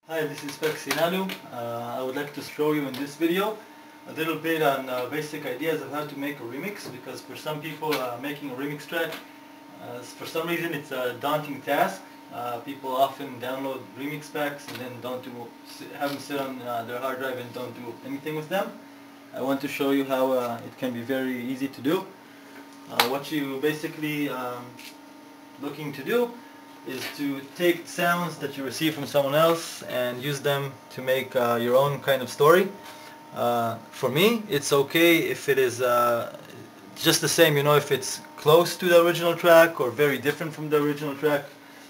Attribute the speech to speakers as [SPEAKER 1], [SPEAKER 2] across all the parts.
[SPEAKER 1] Hi, this is Faxi Nadu. I would like to show you in this video a little bit on basic ideas of how to make a remix, because for some people making a remix track, for some reason it's a daunting task. People often download remix packs and then have them sit on their hard drive and don't do anything with them. I want to show you how it can be very easy to do. What you basically looking to do is to take sounds that you receive from someone else and use them to make your own kind of story. For me, it's okay if it is just the same, if it's close to the original track or very different from the original track.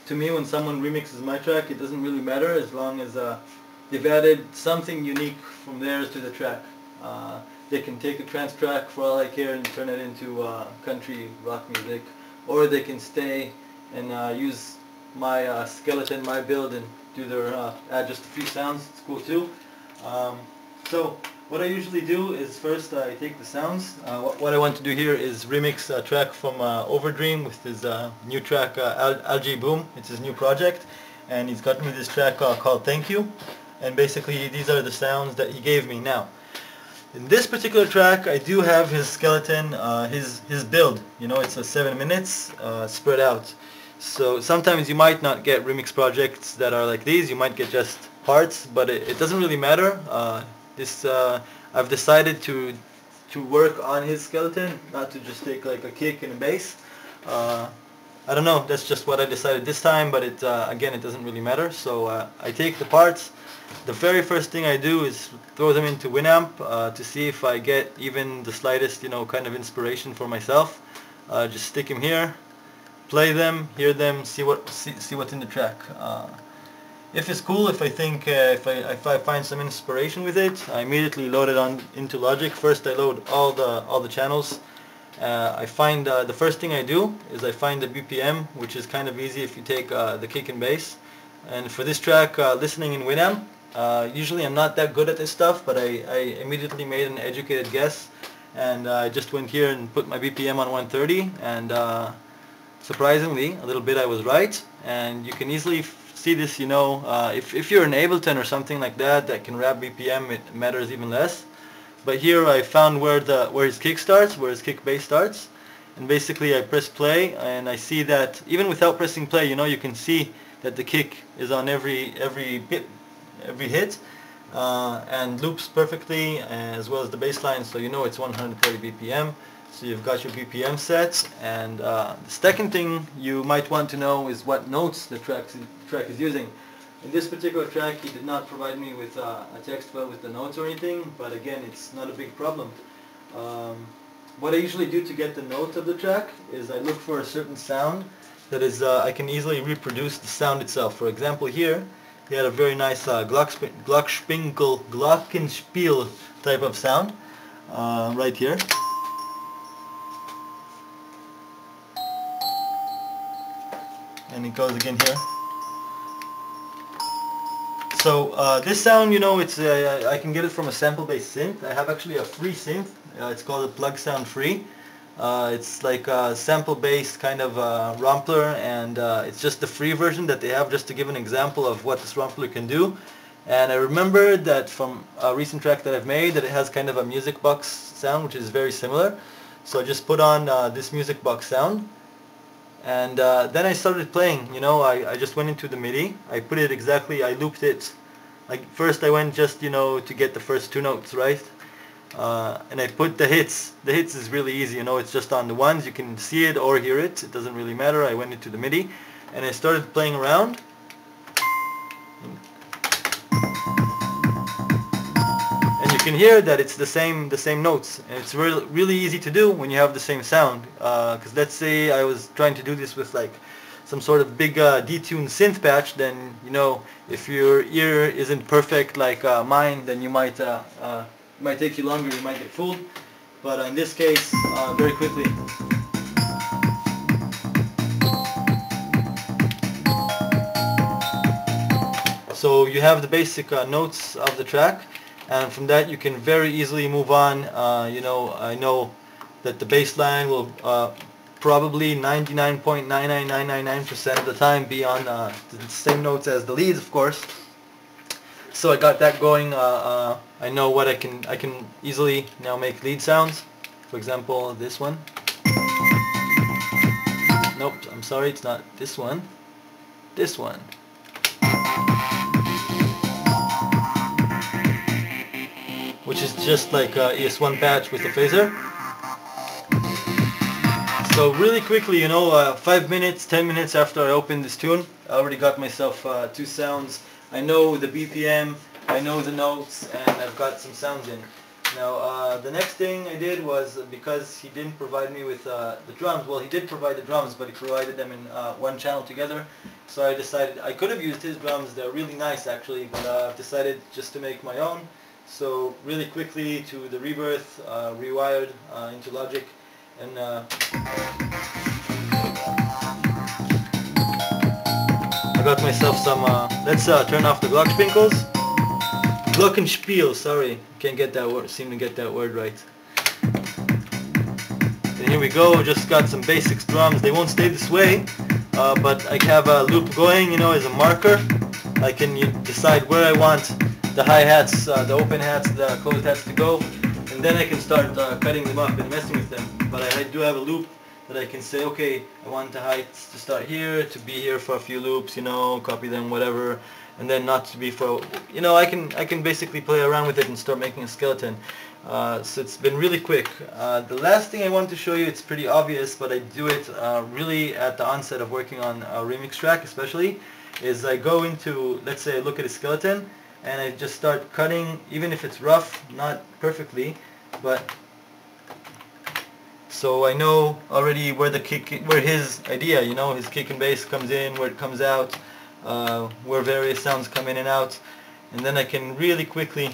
[SPEAKER 1] To me, when someone remixes my track, it doesn't really matter as long as they've added something unique from theirs to the track. They can take a trance track for all I care and turn it into country rock music, or they can stay and use my skeleton, my build, and add just a few sounds. It's cool too. So what I usually do is first I take the sounds. What I want to do here is remix a track from Overdream with his new track Algae Bloom. It's his new project, and he's got me this track called Thank You, and basically these are the sounds that he gave me. Now in this particular track I do have his skeleton, his build. It's a 7 minutes spread out. So sometimes you might not get remix projects that are like these. You might get just parts, but it doesn't really matter. I've decided to work on his skeleton, not to just take like a kick and a bass. I don't know, that's just what I decided this time, but again, it doesn't really matter. So I take the parts. The very first thing I do is throw them into Winamp to see if I get even the slightest kind of inspiration for myself. Just stick them here, play them, hear them, see what's in the track. If it's cool, if I think if I find some inspiration with it, I immediately load it on into Logic. First I load all the channels. I find the first thing I do is I find the BPM, which is kind of easy if you take the kick and bass. And for this track, listening in Winamp, usually I'm not that good at this stuff, but I immediately made an educated guess, and I just went here and put my BPM on 130, and surprisingly, a little bit I was right. And you can easily see this, if you're an Ableton or something like that can wrap BPM, it matters even less. But here I found where his kick starts, where his kick bass starts, and basically I press play, and I see that even without pressing play, you can see that the kick is on every hit, and loops perfectly, as well as the bass line, so it's 130 BPM. So you've got your BPM sets, and the second thing you might want to know is what notes the track is using. In this particular track, he did not provide me with a text file with the notes or anything, but again, it's not a big problem. What I usually do to get the note of the track is I look for a certain sound that is I can easily reproduce the sound itself. For example, here he had a very nice glockenspiel type of sound right here. And it goes again here. So this sound, it's I can get it from a sample-based synth. I have actually a free synth. It's called a Plug Sound Free. It's like a sample-based kind of rompler, and it's just the free version that they have, just to give an example of what this rompler can do. And I remembered that from a recent track that I've made that it has kind of a music box sound, which is very similar. So I just put on this music box sound. And then I started playing, I just went into the MIDI, I put it exactly, I looped it. Like first I went just, to get the first two notes, right? And I put the hits. The hits is really easy, it's just on the ones, you can see it or hear it, it doesn't really matter. I went into the MIDI and I started playing around. And you can hear that it's the same notes, and it's really easy to do when you have the same sound. Because let's say I was trying to do this with like some sort of big detuned synth patch, then if your ear isn't perfect like mine, then it might take you longer, you might get fooled. But in this case, very quickly. So you have the basic notes of the track, and from that you can very easily move on. I know that the bass line will probably 99.99999% of the time be on the same notes as the leads, of course. So I got that going. I know what I can easily now make lead sounds. For example, this one. Nope, I'm sorry, it's not this one. This one. Which is just like ES1 patch with a phaser. So really quickly, you know, 5 minutes, 10 minutes after I opened this tune, I already got myself 2 sounds. I know the BPM, I know the notes, and I've got some sounds in. Now, the next thing I did was, because he didn't provide me with the drums, well, he did provide the drums, but he provided them in one channel together. So I decided, I could have used his drums, they're really nice actually, but I've decided just to make my own. So really quickly to the Rebirth, rewired into Logic, and I got myself some, let's turn off the Glockenspiels. Glockenspiel, sorry, can't get that word, seem to get that word right. And here we go, just got some basics drums. They won't stay this way, but I have a loop going, you know, as a marker. I can decide where I want the hi-hats, the open hats, the closed hats to go, and then I can start cutting them up and messing with them. But I do have a loop that I can say, okay, I want the heights to start here, to be here for a few loops, you know, copy them, whatever, and then not to be for, you know, I can basically play around with it and start making a skeleton. So it's been really quick. The last thing I want to show you, it's pretty obvious, but I do it really at the onset of working on a remix track especially, is I go into, let's say I look at a skeleton, and I just start cutting, even if it's rough, not perfectly, but so I know already where the kick, where his idea, you know, his kick and bass comes in, where it comes out, where various sounds come in and out, and then I can really quickly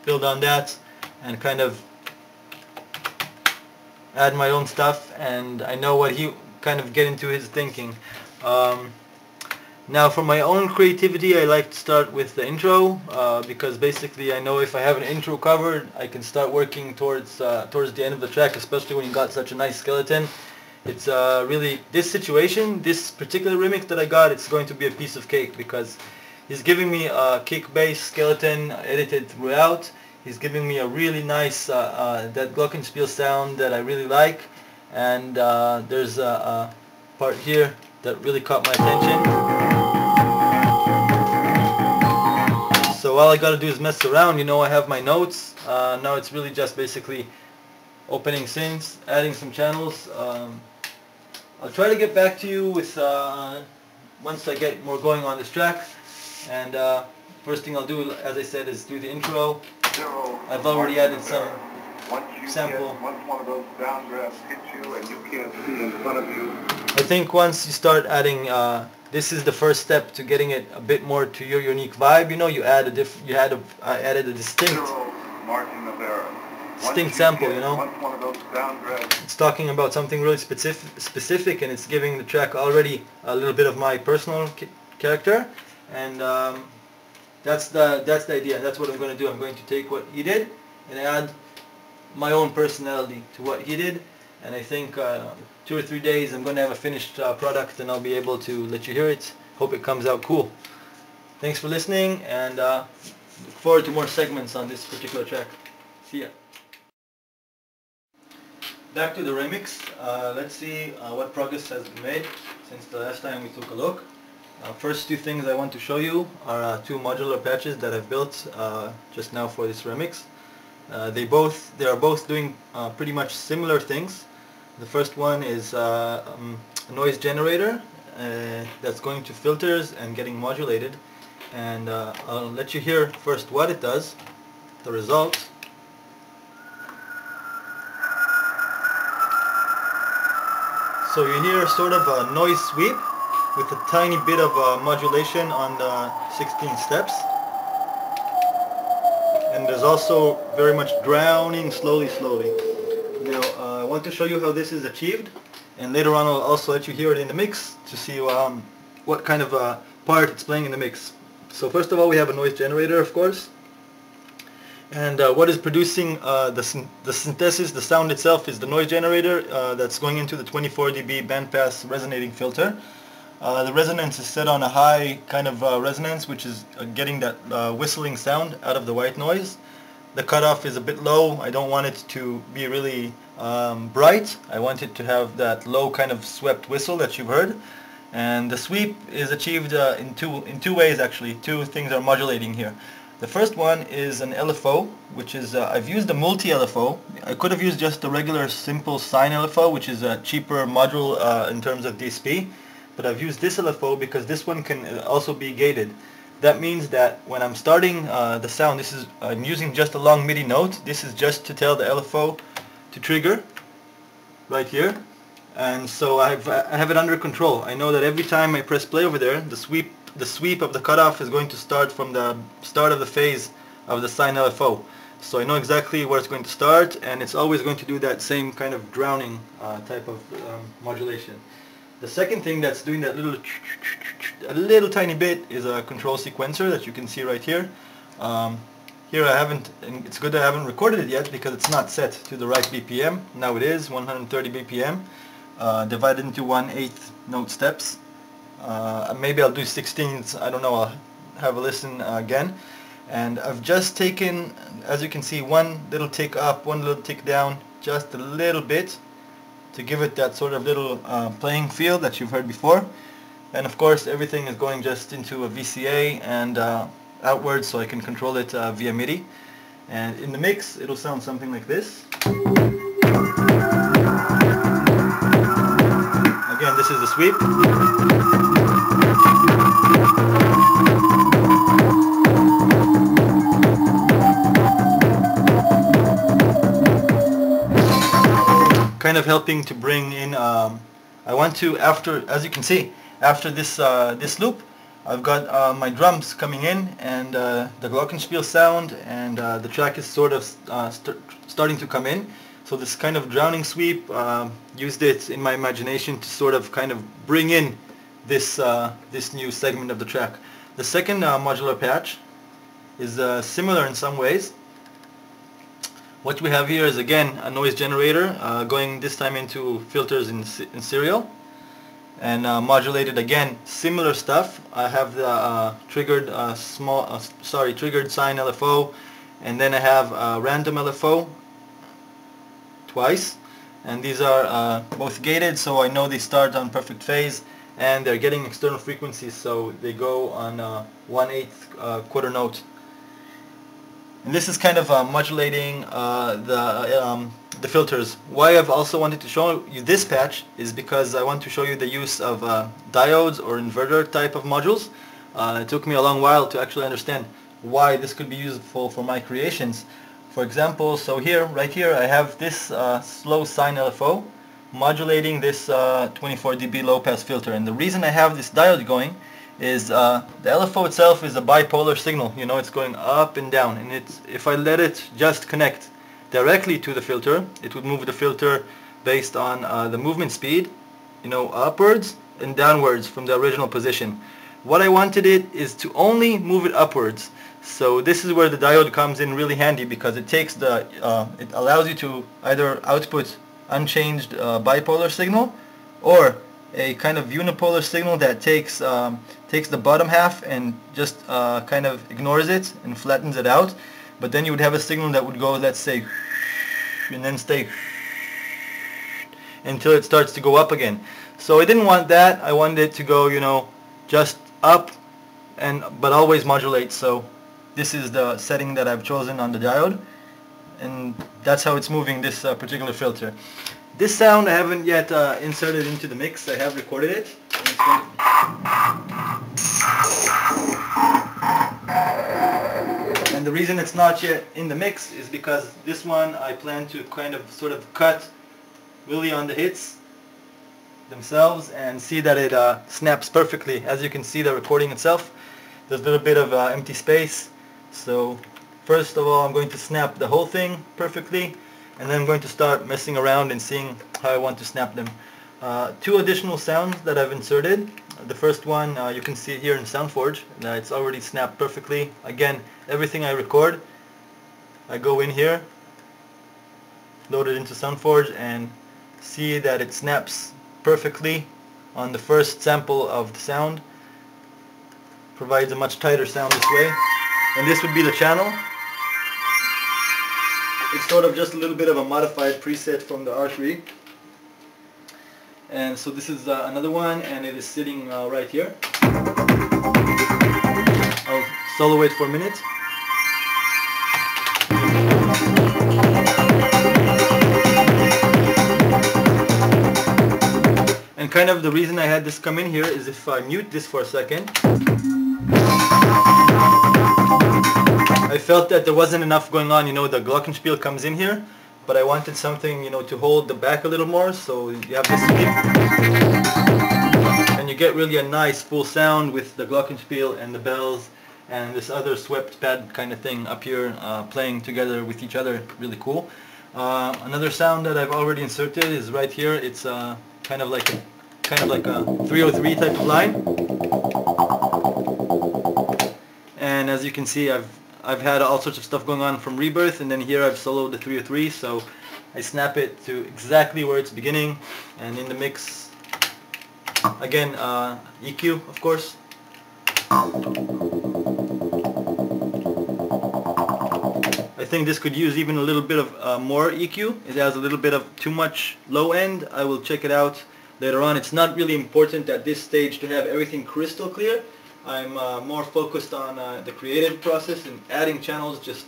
[SPEAKER 1] build on that and kind of add my own stuff, and I know what he kind of get into his thinking. Now for my own creativity, I like to start with the intro, because basically I know if I have an intro covered, I can start working towards the end of the track, especially when you got such a nice skeleton. It's really, this situation, this particular remix that I got, it's going to be a piece of cake, because he's giving me a kick bass skeleton edited throughout. He's giving me a really nice that Glockenspiel sound that I really like, and there's a part here that really caught my attention. So all I gotta do is mess around, you know, I have my notes. Now it's really just basically opening synths, adding some channels. I'll try to get back to you with once I get more going on this track. And first thing I'll do, as I said, is do the intro. I've already added some sample.
[SPEAKER 2] Once one of those downdrafts hits you and you can't see in front of you.
[SPEAKER 1] I think once you start adding, this is the first step to getting it a bit more to your unique vibe. You know, you add a I added a distinct sample. You know, it's talking about something really specific, and it's giving the track already a little bit of my personal character, and that's the idea. That's what I'm going to do. I'm going to take what he did and add my own personality to what he did, and I think 2 or 3 days I'm going to have a finished product, and I'll be able to let you hear it. Hope it comes out cool. Thanks for listening, and look forward to more segments on this particular track. See ya. Back to the remix. Let's see what progress has been made since the last time we took a look. First 2 things I want to show you are 2 modular patches that I've built just now for this remix. They are both doing pretty much similar things. The first one is a noise generator that's going to filters and getting modulated, and I'll let you hear first what it does, the result. So you hear sort of a noise sweep with a tiny bit of modulation on the 16 steps. And there's also very much drowning slowly. Now I want to show you how this is achieved, and later on I'll also let you hear it in the mix to see what kind of part it's playing in the mix. So first of all, we have a noise generator, of course, and what is producing the synthesis, the sound itself, is the noise generator that's going into the 24 dB bandpass resonating filter. The resonance is set on a high kind of resonance, which is getting that whistling sound out of the white noise. The cutoff is a bit low. I don't want it to be really bright. I want it to have that low kind of swept whistle that you've heard. And the sweep is achieved in two ways actually. Two things are modulating here. The first one is an LFO, which is, I've used a multi-LFO. I could have used just a regular simple sine LFO, which is a cheaper module in terms of DSP. But I've used this LFO because this one can also be gated. That means that when I'm starting the sound, I'm using just a long MIDI note. This is just to tell the LFO to trigger right here. And so I have it under control. I know that every time I press play over there, the sweep of the cutoff is going to start from the start of the phase of the sine LFO. So I know exactly where it's going to start, and it's always going to do that same kind of drowning type of modulation. The second thing that's doing that a little tiny bit is a control sequencer that you can see right here. Here I haven't, and it's good I haven't recorded it yet because it's not set to the right BPM. Now it is 130 BPM, divided into 1/8 note steps. Maybe I'll do 16ths, I don't know, I'll have a listen again. And I've just taken, as you can see, one little tick up, one little tick down, just a little bit, to give it that sort of little playing feel that you've heard before. And of course everything is going just into a VCA and outwards, so I can control it via MIDI. And in the mix it'll sound something like this. Again, this is the sweep. Kind of helping to bring in, I want to, after, as you can see, after this this loop, I've got my drums coming in and the glockenspiel sound, and the track is sort of starting to come in. So this kind of drowning sweep, used it in my imagination to sort of kind of bring in this this new segment of the track. The second modular patch is similar in some ways. What we have here is again a noise generator going this time into filters in serial, and modulated again, similar stuff. I have the triggered triggered sine LFO, and then I have random LFO twice, and these are both gated, so I know they start on perfect phase, and they're getting external frequencies, so they go on 1/8 quarter note. And this is kind of modulating the filters. Why I've also wanted to show you this patch is because I want to show you the use of diodes or inverter type of modules. It took me a long while to actually understand why this could be useful for my creations. For example, so here, right here, I have this slow sine LFO modulating this 24 dB low pass filter. And the reason I have this diode going is the LFO itself is a bipolar signal. You know, it's going up and down, and if I let it just connect directly to the filter, it would move the filter based on the movement speed, you know, upwards and downwards from the original position. What I wanted it is to only move it upwards. So this is where the diode comes in really handy, because it takes it allows you to either output unchanged bipolar signal, or a kind of unipolar signal that takes the bottom half and just kind of ignores it and flattens it out. But then you would have a signal that would go, let's say, and then stay until it starts to go up again. So I didn't want that. I wanted it to go, you know, just up, but always modulate. So this is the setting that I've chosen on the diode, and that's how it's moving this particular filter. This sound I haven't yet inserted into the mix. I have recorded it. And the reason it's not yet in the mix is because this one I plan to kind of sort of cut really on the hits themselves and see that it snaps perfectly. As you can see, the recording itself, there's a little bit of empty space. So first of all, I'm going to snap the whole thing perfectly, and then I'm going to start messing around and seeing how I want to snap them. Two additional sounds that I've inserted. The first one you can see here in SoundForge. It's already snapped perfectly. Again, everything I record, I go in here, load it into SoundForge, and see that it snaps perfectly on the first sample of the sound. Provides a much tighter sound this way. And this would be the channel. It's sort of just a little bit of a modified preset from the R3. And so this is another one, and it is sitting right here. I'll solo it for a minute. And kind of the reason I had this come in here is if I mute this for a second, I felt that there wasn't enough going on. You know, the glockenspiel comes in here, but I wanted something, you know, to hold the back a little more, so you have this skip, and you get really a nice full sound with the glockenspiel and the bells and this other swept pad kind of thing up here playing together with each other. Really cool. Another sound that I've already inserted is right here. It's kind of like a 303 type of line, and as you can see, I've had all sorts of stuff going on from Rebirth, and then here I've soloed the 303, so I snap it to exactly where it's beginning, and in the mix, again, EQ, of course. I think this could use even a little bit of more EQ. It has a little bit of too much low end. I will check it out later on. It's not really important at this stage to have everything crystal clear. I'm more focused on the creative process and adding channels, just,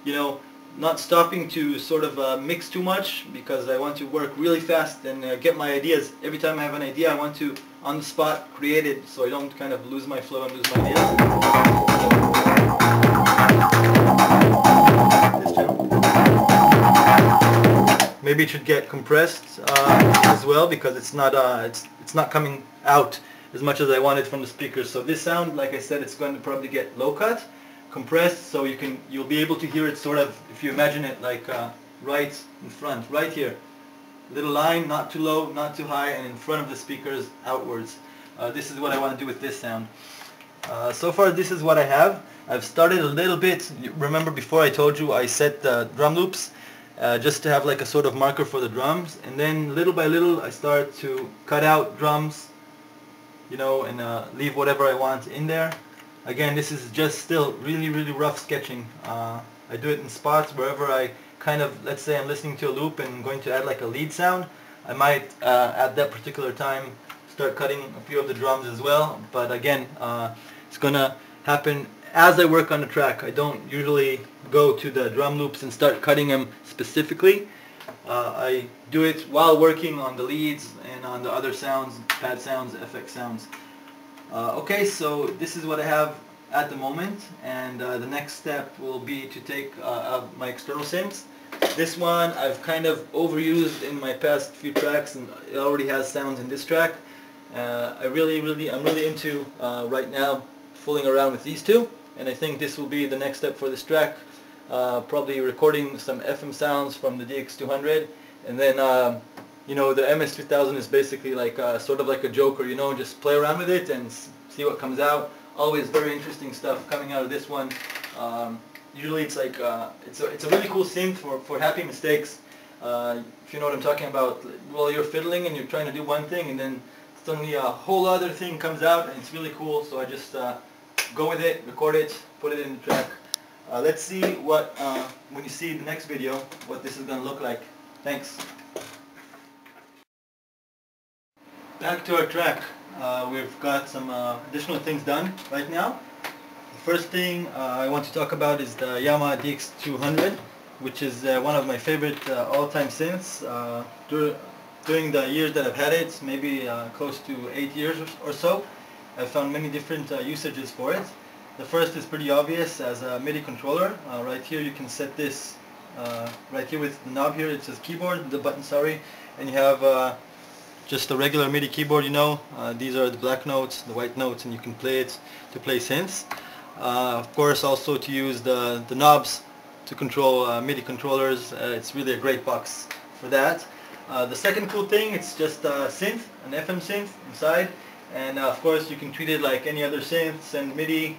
[SPEAKER 1] you know, not stopping to sort of mix too much, because I want to work really fast and get my ideas. Every time I have an idea, I want to, on the spot, create it, so I don't kind of lose my flow and lose my ideas. This channel. Maybe it should get compressed as well, because it's not coming out as much as I wanted from the speakers. So this sound, like I said, it's going to probably get low cut, compressed, so you'll be able to hear it sort of, if you imagine it like right in front, right here. Little line, not too low, not too high, and in front of the speakers outwards. This is what I want to do with this sound. So far this is what I have. I've started a little bit. Remember before I told you I set the drum loops just to have like a sort of marker for the drums, and then little by little I start to cut out drums, you know, and leave whatever I want in there. Again, this is just still really rough sketching. I do it in spots wherever I kind of, let's say I'm listening to a loop and I'm going to add like a lead sound. I might at that particular time start cutting a few of the drums as well, but again, it's gonna happen as I work on the track. I don't usually go to the drum loops and start cutting them specifically. I do it while working on the leads and on the other sounds, pad sounds, FX sounds. Okay, so this is what I have at the moment, and the next step will be to take my external synths. This one I've kind of overused in my past few tracks, and it already has sounds in this track. I'm really into right now fooling around with these two, and I think this will be the next step for this track. Probably recording some FM sounds from the DX200, and then you know, the MS2000 is basically like sort of like a joker, you know, just play around with it and see what comes out. Always very interesting stuff coming out of this one. Usually it's like it's a really cool synth for happy mistakes. If you know what I'm talking about. Well, you're fiddling and you're trying to do one thing, and then suddenly a whole other thing comes out, and it's really cool. So I just go with it, record it, put it in the track. Let's see what, when you see the next video, what this is going to look like. Thanks. Back to our track. We've got some additional things done right now. The first thing I want to talk about is the Yamaha DX200, which is one of my favorite all-time synths. During the years that I've had it, maybe close to 8 years or so, I've found many different usages for it. The first is pretty obvious as a MIDI controller. Right here you can set this right here with the knob here. It says keyboard, the button, sorry, and you have just a regular MIDI keyboard, you know. These are the black notes, the white notes, and you can play it to play synths. Of course, also to use the knobs to control MIDI controllers. It's really a great box for that. The second cool thing, it's just a synth, an FM synth inside, and of course you can treat it like any other synth, send MIDI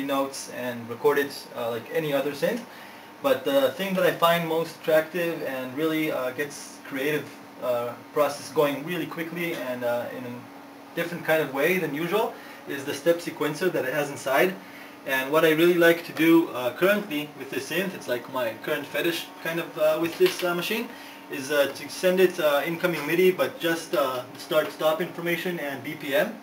[SPEAKER 1] notes and record it like any other synth. But the thing that I find most attractive and really gets creative process going really quickly and in different kind of way than usual is the step sequencer that it has inside. And what I really like to do currently with this synth, it's like my current fetish kind of with this machine, is to send it incoming MIDI, but just start-stop information and BPM.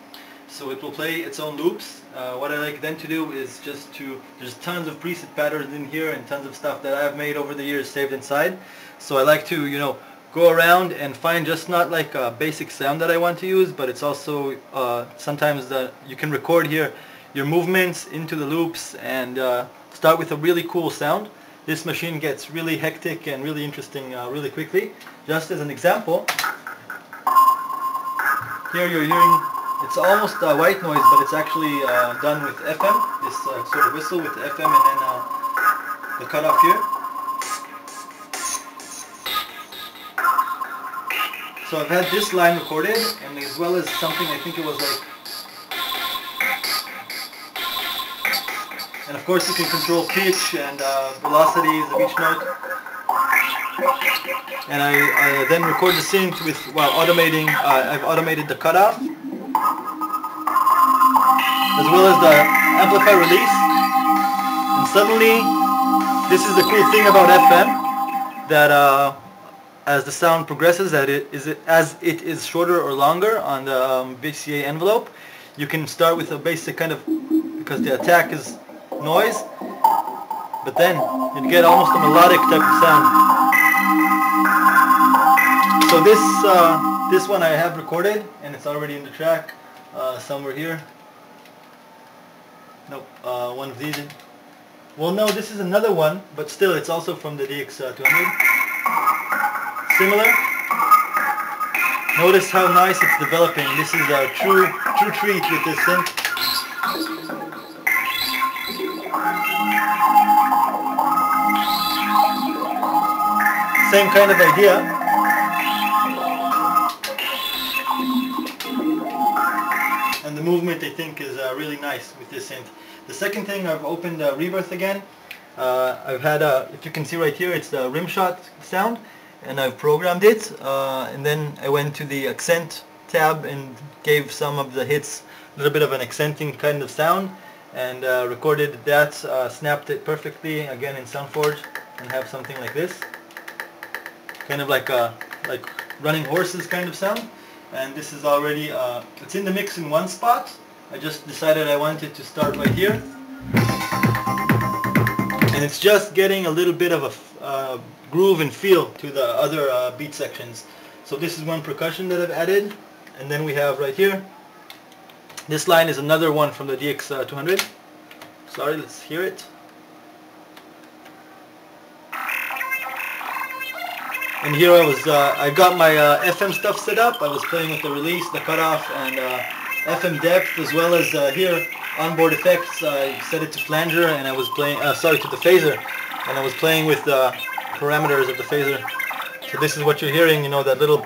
[SPEAKER 1] So it will play its own loops. What I like then to do is there's tons of preset patterns in here and tons of stuff that I've made over the years saved inside. So I like to, go around and find just not like a basic sound that I want to use, but it's also sometimes you can record here your movements into the loops and start with a really cool sound. This machine gets really hectic and really interesting really quickly. Just as an example, here you're hearing, it's almost white noise, but it's actually done with FM, this sort of whistle with FM and then the cutoff here. So I've had this line recorded, and as well as something, I think it was like, and of course you can control pitch and velocities of each note. And I then record the synth with, while automating, I've automated the cutoff, as well as the amplifier release. And suddenly, this is the cool thing about FM, that as the sound progresses, as it is shorter or longer on the VCA envelope, you can start with a basic kind of, because the attack is noise, but then you get almost a melodic type of sound. So this one I have recorded, and it's already in the track somewhere here. Nope, one of these. Well, no, this is another one, but still, it's also from the DX200. Similar. Notice how nice it's developing. This is a true treat with this synth. Same kind of idea. And the movement, I think, is really nice with this synth. The second thing, I've opened Rebirth again. I've had, if you can see right here, it's the rim shot sound, and I've programmed it. And then I went to the accent tab and gave some of the hits a little bit of an accenting kind of sound, and recorded that, snapped it perfectly again in SoundForge, and have something like this. Kind of like running horses kind of sound. And this is already, it's in the mix in one spot. I just decided I wanted to start right here. And it's just getting a little bit of a groove and feel to the other beat sections. So this is one percussion that I've added. And then we have right here, this line is another one from the DX200. Sorry, let's hear it. And here I got my FM stuff set up. I was playing with the release, the cutoff, and FM depth, as well as here onboard effects. I set it to flanger, and I was playing, to the phaser, and I was playing with the parameters of the phaser. So this is what you're hearing, that little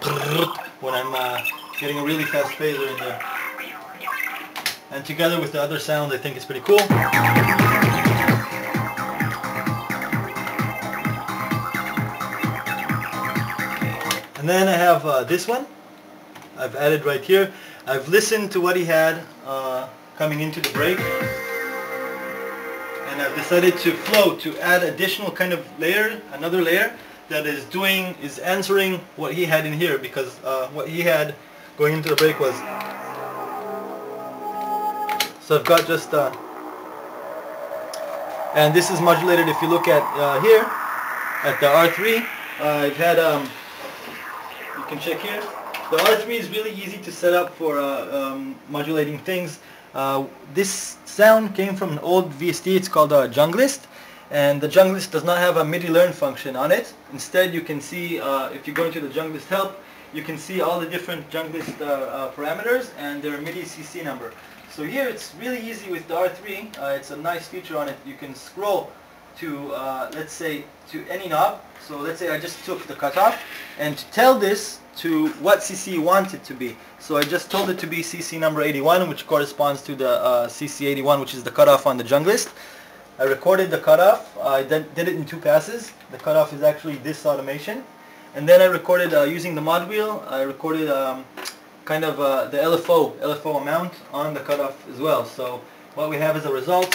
[SPEAKER 1] when I'm getting a really fast phaser in there. And together with the other sounds, I think it's pretty cool. And then I have this one. I've added right here. I've listened to what he had coming into the break, and I've decided to add additional kind of layer, another layer that is answering what he had in here, because what he had going into the break was. So I've got just and this is modulated. If you look at here at the R3, I've had you can check here. The R3 is really easy to set up for modulating things. This sound came from an old VST. It's called a Junglist, and the Junglist does not have a MIDI learn function on it. Instead, you can see, if you go into the Junglist help, you can see all the different Junglist parameters and their MIDI CC number. So here it's really easy with the R3. It's a nice feature on it. You can scroll to, let's say, to any knob. So let's say I just took the cutoff, and to tell this to what CC you want it to be. So I just told it to be CC number 81, which corresponds to the CC 81, which is the cutoff on the Junglist. I recorded the cutoff. I did it in 2 passes. The cutoff is actually this automation. And then I recorded, using the mod wheel, I recorded kind of the LFO amount on the cutoff as well. So what we have as a result,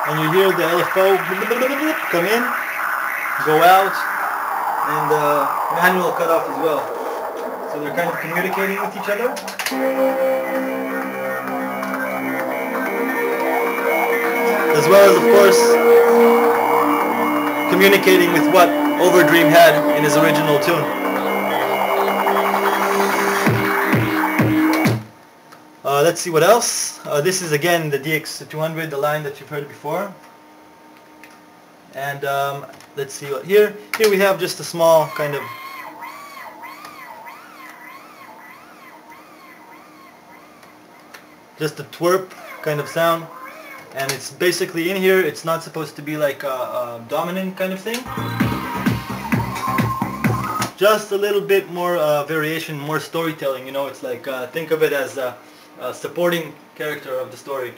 [SPEAKER 1] and you hear the LFO come in, go out, and manual cutoff as well. So they're kind of communicating with each other. As well as, of course, communicating with what Overdream had in his original tune. Let's see what else. This is again the DX200, the line that you've heard before. And let's see what here we have just a small kind of just a twerp kind of sound, and it's basically in here. It's not supposed to be like a dominant kind of thing, just a little bit more variation, more storytelling, you know. It's like think of it as a supporting character of the story.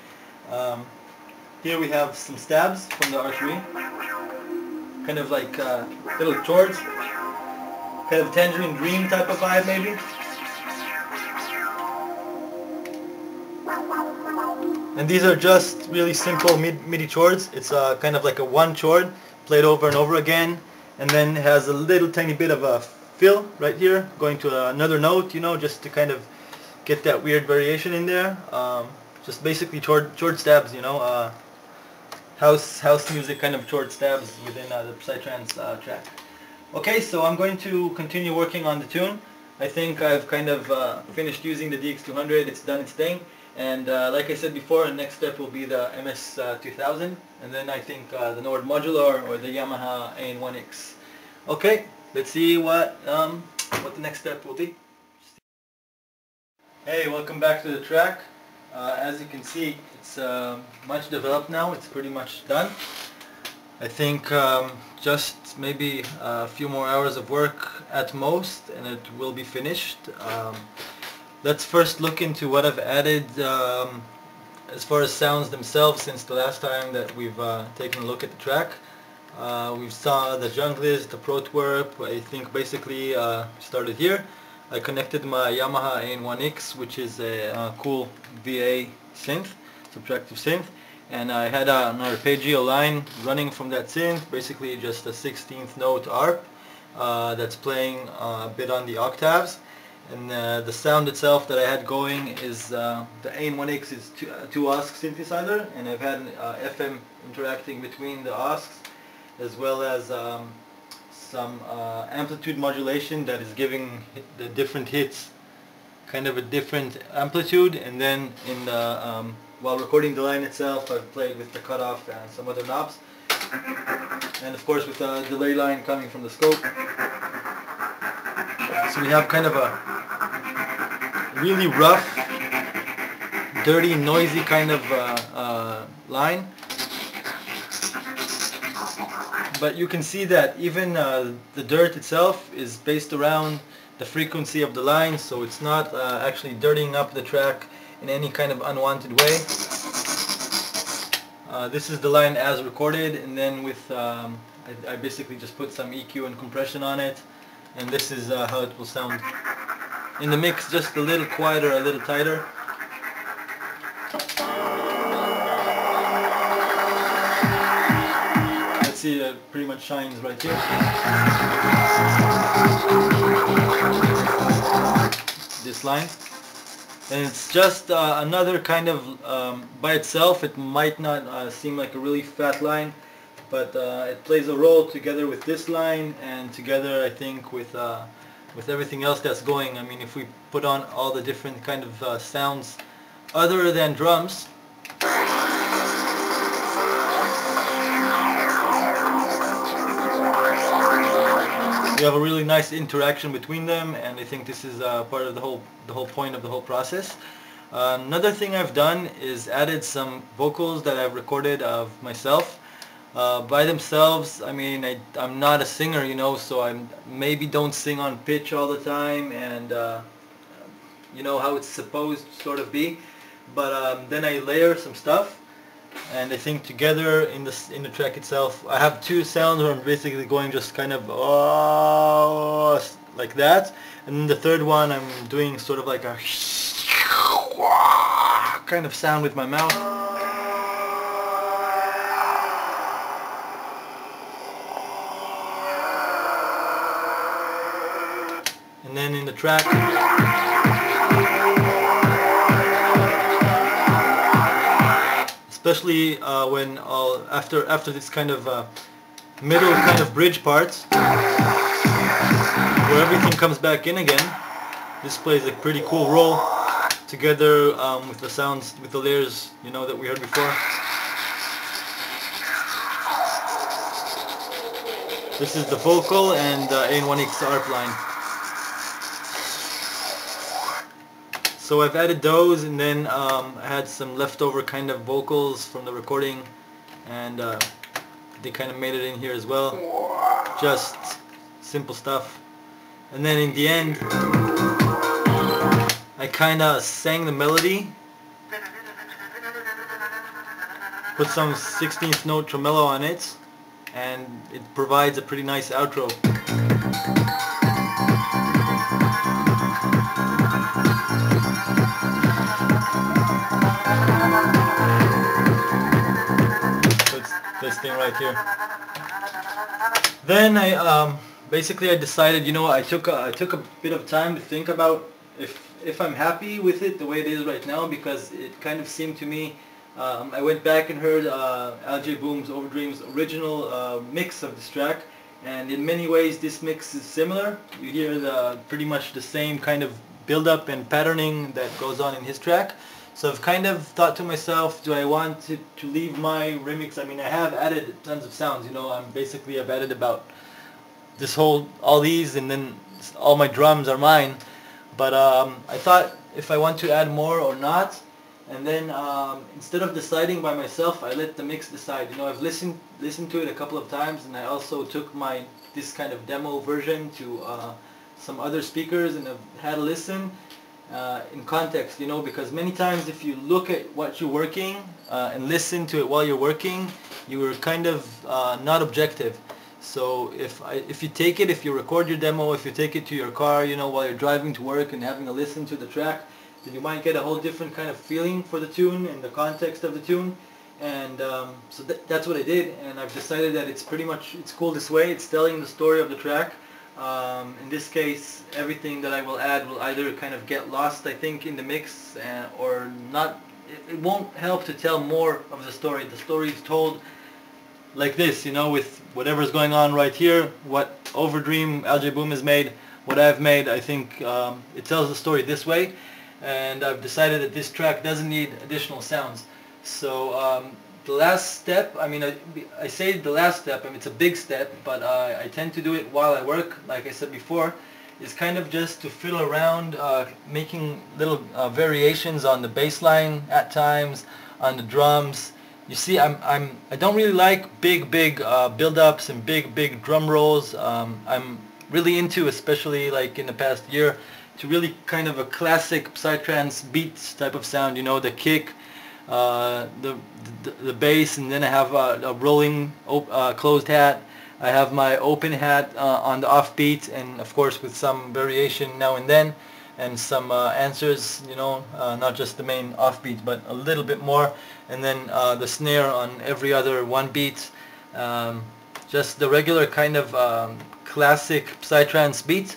[SPEAKER 1] Here we have some stabs from the R3, kind of like little chords, kind of Tangerine Dream type of vibe maybe. And these are just really simple MIDI chords. It's kind of like a one chord played over and over again, and then has a little tiny bit of a fill right here going to another note, you know, just to kind of get that weird variation in there. Just basically chord stabs, you know, house music kind of chord stabs within the Psytrance track. Okay, so I'm going to continue working on the tune. I think I've kind of finished using the DX200. It's done its thing. And like I said before, the next step will be the MS2000, and then I think the Nord Modular or the Yamaha AN1X. Okay, let's see what the next step will be. Hey, welcome back to the track. As you can see, it's much developed now. It's pretty much done. I think just maybe a few more hours of work at most, and it will be finished. Let's first look into what I've added as far as sounds themselves since the last time that we've taken a look at the track. We saw the junglist, the pro twerp. I think basically started here. I connected my Yamaha AN1X, which is a cool VA synth, subtractive synth, and I had an arpeggio line running from that synth, basically just a 16th note arp that's playing a bit on the octaves. And the sound itself that I had going is the AN1X is two OSC synthesizer, and I've had FM interacting between the OSCs, as well as some amplitude modulation that is giving the different hits kind of a different amplitude. And then in the while recording the line itself, I've played with the cutoff and some other knobs, and of course with the delay line coming from the scope. So we have kind of a really rough, dirty, noisy kind of line. But you can see that even the dirt itself is based around the frequency of the line, so it's not actually dirtying up the track in any kind of unwanted way. This is the line as recorded, and then with I basically just put some EQ and compression on it, and this is how it will sound in the mix, just a little quieter, a little tighter. Let's see, it pretty much shines right here. This line. And it's just another kind of, by itself it might not seem like a really fat line, but it plays a role together with this line, and together I think with everything else that's going. I mean, if we put on all the different kind of sounds other than drums, we have a really nice interaction between them, and I think this is part of the whole point of the whole process. Another thing I've done is added some vocals that I've recorded of myself. By themselves, I mean, I'm not a singer, you know, so I maybe don't sing on pitch all the time, and you know how it's supposed to sort of be. But then I layer some stuff. and I think together in the track itself I have two sounds where I'm basically going just kind of oh, like that, and then the third one I'm doing sort of like a kind of sound with my mouth. And then in the track, especially when after this kind of middle kind of bridge part, where everything comes back in again, this plays a pretty cool role together with the sounds, with the layers, you know, that we heard before. This is the vocal and A1X ARP line. So I've added those, and then I had some leftover kind of vocals from the recording, and they kind of made it in here as well. Just simple stuff. And then in the end, I kind of sang the melody, put some 16th note tremolo on it, and it provides a pretty nice outro. This thing right here. Then I basically I decided, you know, I took a bit of time to think about if I'm happy with it the way it is right now, because it kind of seemed to me, I went back and heard Algae Bloom's Overdream's original mix of this track, and in many ways this mix is similar. You hear pretty much the same kind of build-up and patterning that goes on in his track. So I've kind of thought to myself, do I want to leave my remix? I mean, I have added tons of sounds, you know, I've added about all these, and then all my drums are mine. But I thought if I want to add more or not, and then instead of deciding by myself, I let the mix decide. You know, I've listened to it a couple of times, and I also took this kind of demo version to some other speakers, and I've had a listen. In context, you know, because many times if you look at what you're working and listen to it while you're working, you are kind of not objective. So if you record your demo, if you take it to your car, you know, while you're driving to work and having a listen to the track, then you might get a whole different kind of feeling for the tune and the context of the tune. And so that's what I did, and I've decided that it's cool this way. It's telling the story of the track. In this case, everything that I will add will either kind of get lost, I think, in the mix, or not. It won't help to tell more of the story. The story is told like this, you know, with whatever's going on right here, what Overdream, Algae Bloom has made, what I've made. I think it tells the story this way, and I've decided that this track doesn't need additional sounds. So the last step, I mean, I say the last step, I mean, it's a big step, but I tend to do it while I work, like I said before, is kind of just to fiddle around, making little variations on the bass line at times, on the drums. You see, I don't really like big build-ups and big drum rolls. I'm really into, especially like in the past year, to really kind of a classic psytrance beats type of sound, you know, the kick, the bass, and then I have a rolling closed hat. I have my open hat on the offbeat, and of course with some variation now and then, and some answers, you know, not just the main offbeat, but a little bit more, and then the snare on every other one beat. Just the regular kind of classic psytrance beat.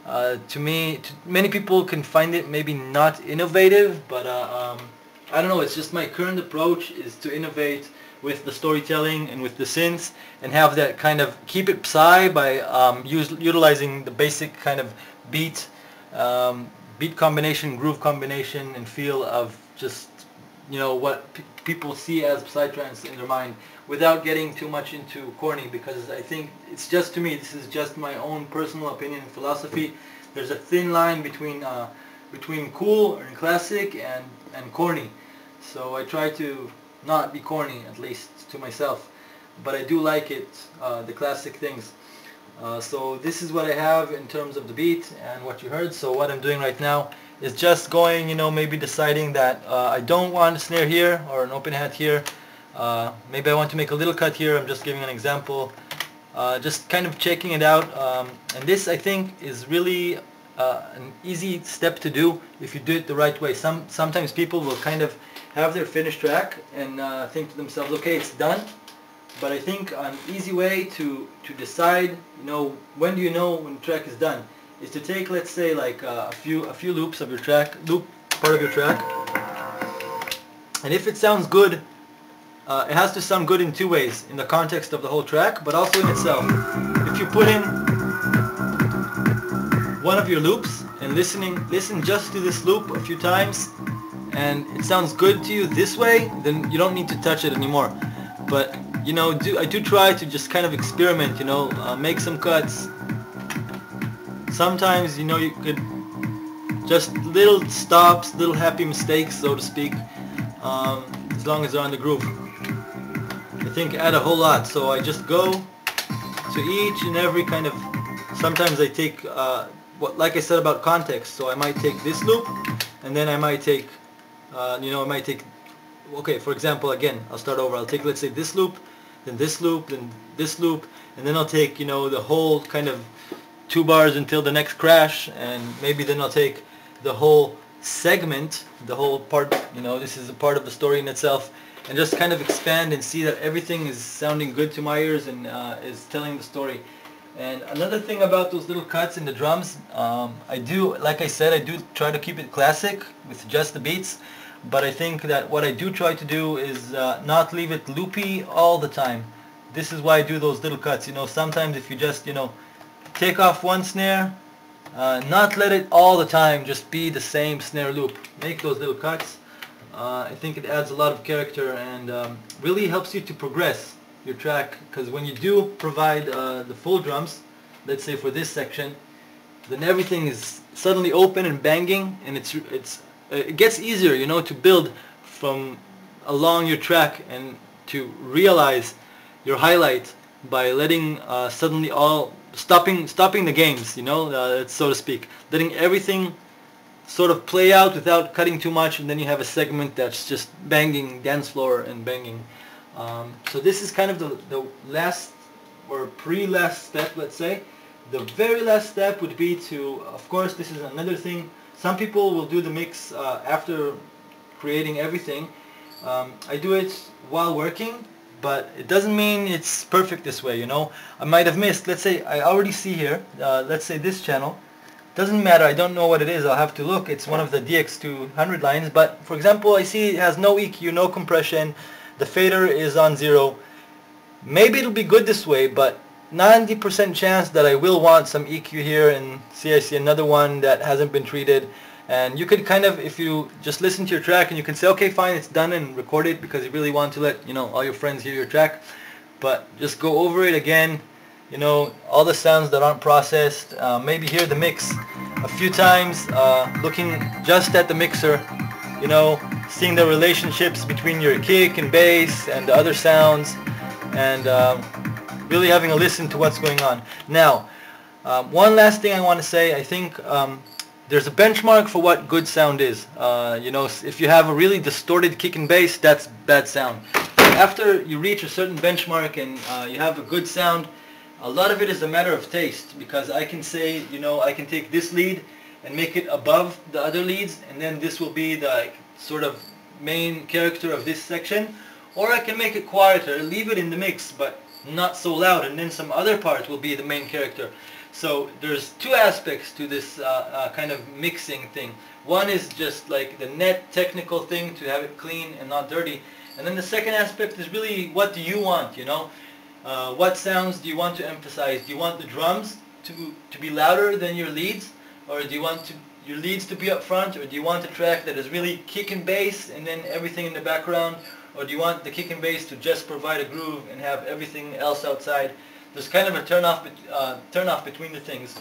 [SPEAKER 1] To me, many people can find it maybe not innovative, but I don't know, it's just my current approach is to innovate with the storytelling and with the synths, and have that kind of keep it psy by utilizing the basic kind of beat combination, groove combination, and feel of just, you know, what people see as psytrance in their mind, without getting too much into corny, because I think it's just, to me, this is just my own personal opinion and philosophy. There's a thin line between cool and classic and corny. So I try to not be corny, at least to myself, but I do like it, the classic things. So this is what I have in terms of the beat and what you heard. So what I'm doing right now is just going, you know, maybe deciding that I don't want a snare here or an open hat here. Maybe I want to make a little cut here. I'm just giving an example. Just kind of checking it out. And this, I think, is really an easy step to do if you do it the right way. Sometimes people will kind of have their finished track and think to themselves, okay, it's done. But I think an easy way to decide, when do you know when the track is done, is to take, let's say, like a few loops of your track, part of your track, and if it sounds good, it has to sound good in two ways: in the context of the whole track, but also in itself. If you put in one of your loops and listen just to this loop a few times, and it sounds good to you this way, then you don't need to touch it anymore. But I do try to just kind of experiment, make some cuts. Sometimes, you could just little stops, little happy mistakes, so to speak, as long as they're on the groove. I think add a whole lot. So I just go to each and every kind of, sometimes I take, like I said about context, so I might take this loop, and then I might take, okay, for example, again, I'll start over. I'll take, let's say, this loop, then this loop, then this loop, and then I'll take, the whole kind of 2 bars until the next crash, and maybe then I'll take the whole segment, the whole part, this is a part of the story in itself, and just kind of expand and see that everything is sounding good to my ears and is telling the story. And another thing about those little cuts in the drums, like I said, I do try to keep it classic with just the beats. But I think that what I do try to do is not leave it loopy all the time. This is why I do those little cuts. Sometimes if you just, take off one snare, not let it all the time just be the same snare loop. Make those little cuts. I think it adds a lot of character and really helps you to progress your track. Because when you do provide the full drums, let's say for this section, then everything is suddenly open and banging, and it gets easier, to build from along your track and to realize your highlight by letting suddenly stopping the games, so to speak, letting everything sort of play out without cutting too much, and then you have a segment that's just banging, dance floor and banging. So this is kind of the last or pre-last step, let's say. The very last step would be to, of course, this is another thing. Some people will do the mix after creating everything. I do it while working, but it doesn't mean it's perfect this way, I might have missed, let's say, I already see here, let's say this channel. Doesn't matter, I don't know what it is, I'll have to look. It's one of the DX200 lines, but for example, I see it has no EQ, no compression, the fader is on 0. Maybe it'll be good this way, but 90% chance that I will want some EQ here, and I see another one that hasn't been treated. And you could kind of, if you just listen to your track and you can say, okay, fine, it's done, and record it because you really want to let all your friends hear your track. But just go over it again, all the sounds that aren't processed. Maybe hear the mix a few times, looking just at the mixer, seeing the relationships between your kick and bass and the other sounds, and really having a listen to what's going on. Now, one last thing I want to say, I think there's a benchmark for what good sound is. If you have a really distorted kick and bass, that's bad sound. After you reach a certain benchmark and you have a good sound, a lot of it is a matter of taste, because I can say, I can take this lead and make it above the other leads, and then this will be the sort of main character of this section, or I can make it quieter, leave it in the mix, but not so loud, and then some other part will be the main character. So there's two aspects to this kind of mixing thing. One is just like the net technical thing, to have it clean and not dirty, and then the second aspect is really, what do you want, what sounds do you want to emphasize? Do you want the drums to be louder than your leads, or do you want your leads to be up front, or do you want a track that is really kick and bass and then everything in the background, or do you want the kick and bass to just provide a groove and have everything else outside? There's kind of a turn off between the things.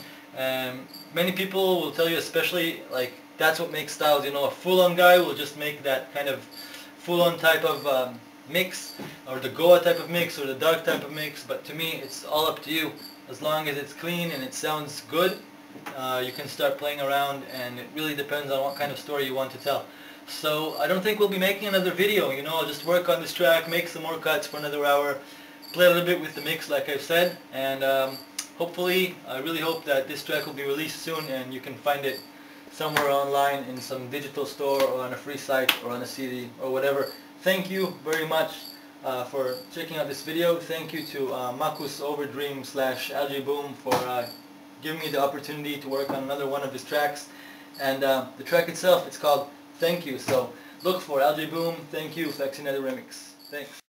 [SPEAKER 1] Many people will tell you, especially, like, that's what makes styles. A full-on guy will just make that kind of full-on type of mix, or the Goa type of mix, or the dark type of mix. But to me, it's all up to you. As long as it's clean and it sounds good, you can start playing around, and it really depends on what kind of story you want to tell. So I don't think we'll be making another video, you know. I'll just work on this track, make some more cuts for another hour, play a little bit with the mix like I've said, and hopefully, I really hope that this track will be released soon and you can find it somewhere online in some digital store or on a free site or on a CD or whatever. Thank you very much for checking out this video. Thank you to Makus Overdream / Algae Bloom for giving me the opportunity to work on another one of his tracks. And the track itself, it's called Thank You. So look for Algae Bloom, Thank You, Faxi Nadu remix. Thanks.